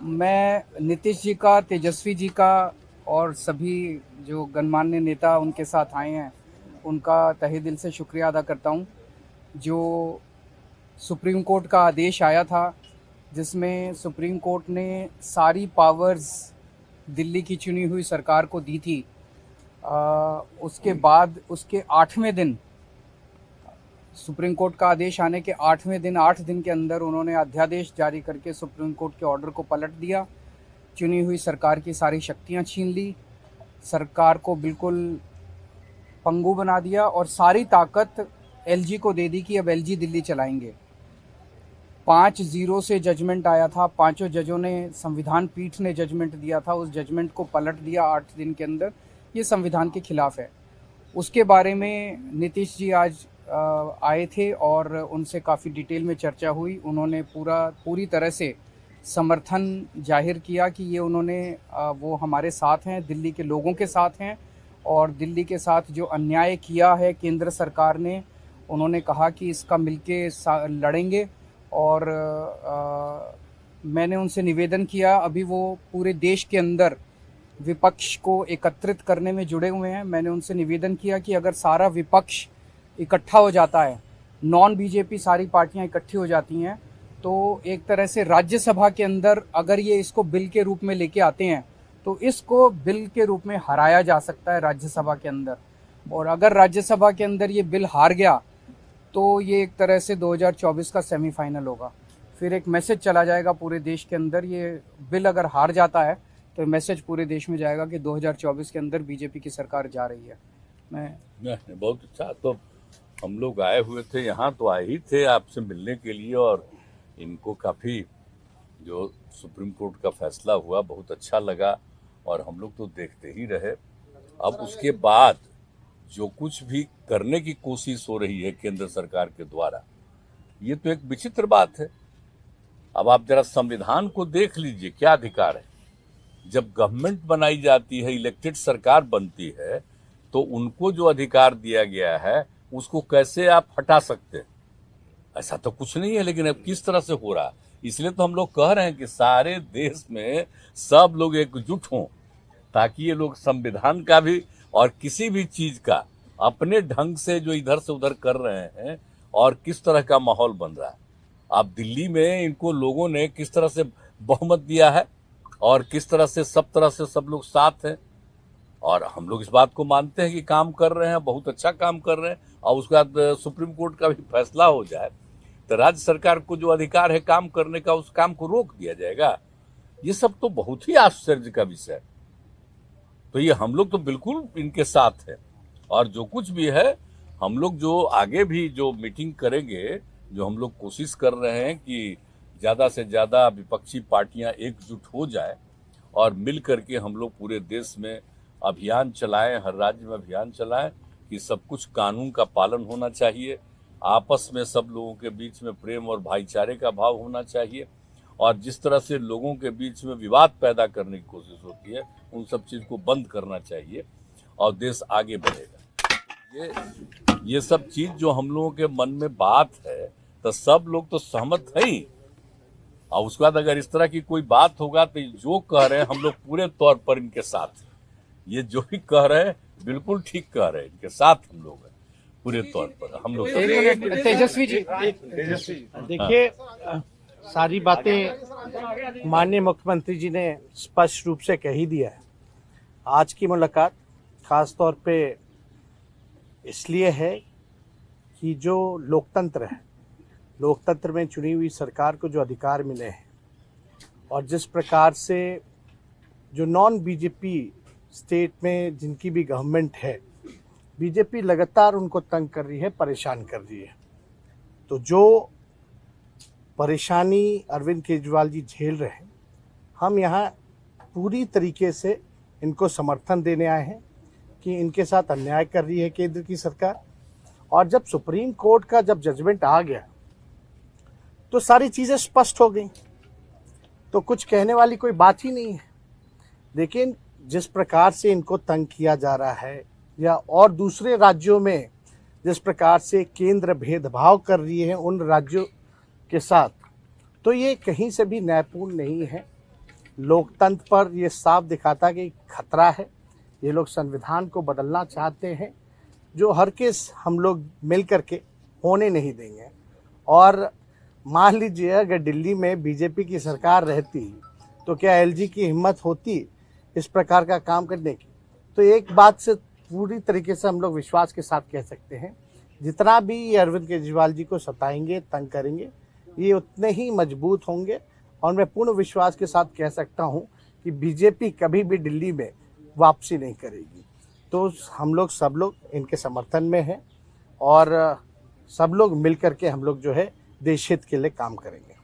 मैं नीतीश जी का, तेजस्वी जी का और सभी जो गणमान्य नेता उनके साथ आए हैं, उनका तहे दिल से शुक्रिया अदा करता हूँ। जो सुप्रीम कोर्ट का आदेश आया था, जिसमें सुप्रीम कोर्ट ने सारी पावर्स दिल्ली की चुनी हुई सरकार को दी थी, उसके बाद उसके 8वें दिन, सुप्रीम कोर्ट का आदेश आने के 8वें दिन, 8 दिन के अंदर उन्होंने अध्यादेश जारी करके सुप्रीम कोर्ट के ऑर्डर को पलट दिया। चुनी हुई सरकार की सारी शक्तियां छीन ली, सरकार को बिल्कुल पंगु बना दिया और सारी ताकत एलजी को दे दी कि अब एलजी दिल्ली चलाएंगे। 5-0 से जजमेंट आया था, पांचों जजों ने, संविधान पीठ ने जजमेंट दिया था, उस जजमेंट को पलट दिया 8 दिन के अंदर। ये संविधान के खिलाफ है। उसके बारे में नीतीश जी आज आए थे और उनसे काफ़ी डिटेल में चर्चा हुई। उन्होंने पूरी तरह से समर्थन जाहिर किया कि ये उन्होंने वो हमारे साथ हैं, दिल्ली के लोगों के साथ हैं और दिल्ली के साथ जो अन्याय किया है केंद्र सरकार ने, उन्होंने कहा कि इसका मिलके लड़ेंगे। और मैंने उनसे निवेदन किया, अभी वो पूरे देश के अंदर विपक्ष को एकत्रित करने में जुड़े हुए हैं। मैंने उनसे निवेदन किया कि अगर सारा विपक्ष इकट्ठा हो जाता है, नॉन बीजेपी सारी पार्टियां इकट्ठी हो जाती हैं, तो एक तरह से राज्यसभा के अंदर अगर ये इसको बिल के रूप में लेके आते हैं तो इसको बिल के रूप में हराया जा सकता है राज्यसभा के अंदर। और अगर राज्यसभा के अंदर ये बिल हार गया तो ये एक तरह से 2024 का सेमीफाइनल होगा। फिर एक मैसेज चला जाएगा पूरे देश के अंदर। ये बिल अगर हार जाता है तो मैसेज पूरे देश में जाएगा कि 2024 के अंदर बीजेपी की सरकार जा रही है। मैं बहुत अच्छा, तो हम लोग आए हुए थे यहाँ, तो आए ही थे आपसे मिलने के लिए। और इनको काफ़ी जो सुप्रीम कोर्ट का फैसला हुआ बहुत अच्छा लगा और हम लोग तो देखते ही रहे। अब उसके बाद जो कुछ भी करने की कोशिश हो रही है केंद्र सरकार के द्वारा, ये तो एक विचित्र बात है। अब आप जरा संविधान को देख लीजिए, क्या अधिकार है। जब गवर्नमेंट बनाई जाती है, इलेक्टेड सरकार बनती है, तो उनको जो अधिकार दिया गया है उसको कैसे आप हटा सकते हैं? ऐसा तो कुछ नहीं है। लेकिन अब किस तरह से हो रहा है, इसलिए तो हम लोग कह रहे हैं कि सारे देश में सब लोग एकजुट हों, ताकि ये लोग संविधान का भी और किसी भी चीज का अपने ढंग से जो इधर से उधर कर रहे हैं और किस तरह का माहौल बन रहा है। अब दिल्ली में इनको लोगों ने किस तरह से बहुमत दिया है और किस तरह से सब लोग साथ हैं, और हम लोग इस बात को मानते हैं कि काम कर रहे हैं, बहुत अच्छा काम कर रहे हैं। और उसके बाद सुप्रीम कोर्ट का भी फैसला हो जाए तो राज्य सरकार को जो अधिकार है काम करने का, उस काम को रोक दिया जाएगा। ये सब तो बहुत ही आश्चर्य का विषय है। तो ये हम लोग तो बिल्कुल इनके साथ है। और जो कुछ भी है, हम लोग जो आगे भी जो मीटिंग करेंगे, जो हम लोग कोशिश कर रहे हैं कि ज़्यादा से ज़्यादा विपक्षी पार्टियां एकजुट हो जाए और मिल करके हम लोग पूरे देश में अभियान चलाएं, हर राज्य में अभियान चलाएं कि सब कुछ कानून का पालन होना चाहिए, आपस में सब लोगों के बीच में प्रेम और भाईचारे का भाव होना चाहिए। और जिस तरह से लोगों के बीच में विवाद पैदा करने की कोशिश होती है, उन सब चीज़ को बंद करना चाहिए और देश आगे बढ़ेगा। ये सब चीज़ जो हम लोगों के मन में बात है, तो सब लोग तो सहमत है ही। और उसके बाद अगर इस तरह की कोई बात होगा तो जो कह रहे हैं हम लोग पूरे तौर पर इनके साथ हैं। ये जो भी कह रहे हैं बिल्कुल ठीक कह रहे हैं, इनके साथ हम लोग हैं पूरे तौर पर। हम लोग तेजस्वी जी, देखिए, सारी बातें माननीय मुख्यमंत्री जी ने स्पष्ट रूप से कह ही दिया है। आज की मुलाकात खास तौर पे इसलिए है कि जो लोकतंत्र है, लोकतंत्र में चुनी हुई सरकार को जो अधिकार मिले हैं और जिस प्रकार से जो नॉन बीजेपी स्टेट में जिनकी भी गवर्नमेंट है, बीजेपी लगातार उनको तंग कर रही है, परेशान कर रही है। तो जो परेशानी अरविंद केजरीवाल जी झेल रहे हैं, हम यहाँ पूरी तरीके से इनको समर्थन देने आए हैं कि इनके साथ अन्याय कर रही है केंद्र की सरकार। और जब सुप्रीम कोर्ट का जब जजमेंट आ गया तो सारी चीज़ें स्पष्ट हो गई, तो कुछ कहने वाली कोई बात ही नहीं है। लेकिन जिस प्रकार से इनको तंग किया जा रहा है, या और दूसरे राज्यों में जिस प्रकार से केंद्र भेदभाव कर रही है उन राज्यों के साथ, तो ये कहीं से भी न्यायपूर्ण नहीं है। लोकतंत्र पर ये साफ दिखाता कि खतरा है। ये लोग संविधान को बदलना चाहते हैं, जो हर केस हम लोग मिल करके होने नहीं देंगे। और मान लीजिए अगर दिल्ली में बीजेपी की सरकार रहती तो क्या एलजी की हिम्मत होती इस प्रकार का काम करने की। तो एक बात से पूरी तरीके से हम लोग विश्वास के साथ कह सकते हैं, जितना भी ये अरविंद केजरीवाल जी को सताएंगे, तंग करेंगे, ये उतने ही मजबूत होंगे। और मैं पूर्ण विश्वास के साथ कह सकता हूँ कि बीजेपी कभी भी दिल्ली में वापसी नहीं करेगी। तो हम लोग सब लोग इनके समर्थन में हैं और सब लोग मिल करके हम लोग जो है देश हित के लिए काम करेंगे।